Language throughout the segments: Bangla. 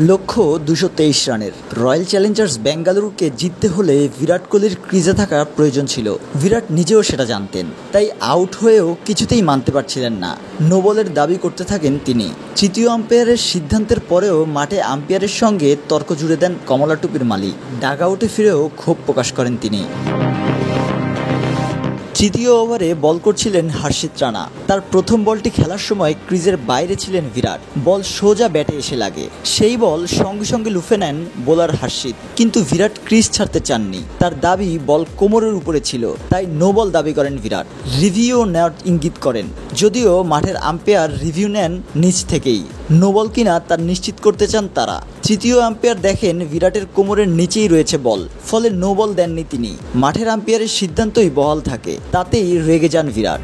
লক্ষ্য ২২৩ রানের। রয়্যাল চ্যালেঞ্জার্স বেঙ্গালুরুকে জিততে হলে বিরাট কোহলির ক্রিজে থাকা প্রয়োজন ছিল। বিরাট নিজেও সেটা জানতেন, তাই আউট হয়েও কিছুতেই মানতে পারছিলেন না। নো বলের দাবি করতে থাকেন তিনি। তৃতীয় আম্পায়ারের সিদ্ধান্তের পরেও মাঠে আম্পায়ারের সঙ্গে তর্ক জুড়ে দেন কমলা টুপির মালিক। ডাগ আউটে ফিরেও ক্ষোভ প্রকাশ করেন তিনি। তৃতীয় ওভারে বল করছিলেন হর্ষিত রানা। তার প্রথম বলটি খেলার সময় ক্রিজের বাইরে ছিলেন বিরাট। বল সোজা ব্যাটে এসে লাগে। সেই বল সঙ্গে সঙ্গে লুফে নেন বোলার হর্ষিত, কিন্তু বিরাট ক্রিজ ছাড়তে চাননি। তার দাবি বল কোমরের উপরে ছিল, তাই নো বল দাবি করেন বিরাট। রিভিউ নেওয়ার ইঙ্গিত করেন, যদিও মাঠের আম্পায়ার রিভিউ নেন নিচ থেকেই। নো বল কিনা তা নিশ্চিত করতে চান তারা। তৃতীয় আম্পায়ার দেখেন বিরাটের কোমরের নিচেই রয়েছে বল, ফলে নো বল দেননি তিনি। মাঠের আম্পায়ারের সিদ্ধান্তই বহাল থাকে, তাতেই রেগে যান বিরাট।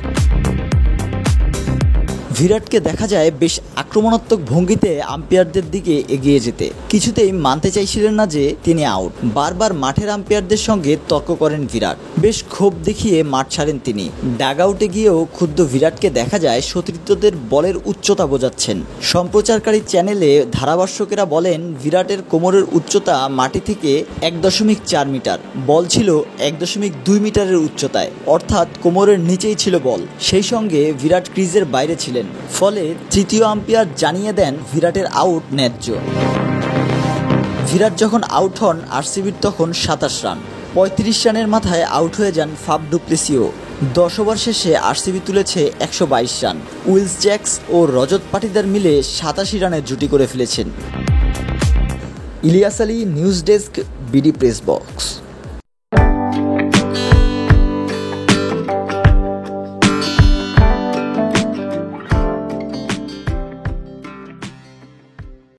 বিরাটকে দেখা যায় বেশ আক্রমণাত্মক ভঙ্গিতে আম্পায়ারদের দিকে এগিয়ে যেতে। কিছুতেই মানতে চাইছিলেন না যে তিনি আউট। বারবার মাঠের আম্পায়ারদের সঙ্গে তর্ক করেন বিরাট। বেশ ক্ষোভ দেখিয়ে মাঠ ছাড়েন তিনি। ডাগ আউটে গিয়েও ক্ষুব্ধ বিরাটকে দেখা যায় সতীর্থদের বলের উচ্চতা বোঝাচ্ছেন। সম্প্রচারকারী চ্যানেলে ধারাভাষ্যকেরা বলেন বিরাটের কোমরের উচ্চতা মাটি থেকে ১.৪ মিটার, বল ছিল ১.২ মিটারের উচ্চতায়, অর্থাৎ কোমরের নিচেই ছিল বল। সেই সঙ্গে বিরাট ক্রিজের বাইরে ছিলেন, ফলে তৃতীয় আম্পায়ার জানিয়ে দেন বিরাটের আউট ন্যায্য। বিরাট যখন আউট হন আরসিবির তখন ২৭ রান। ৩৫ রানের মাথায় আউট হয়ে যান ফাফ ডু প্লেসিও। ১০ ওভার শেষে আরসিবি তুলেছে ১২২ রান। উইলস জ্যাক্স ও রজত পাটিদার মিলে ৮৭ রানের জুটি করে ফেলেছেন। Ilias Ali, news desk, BD press box.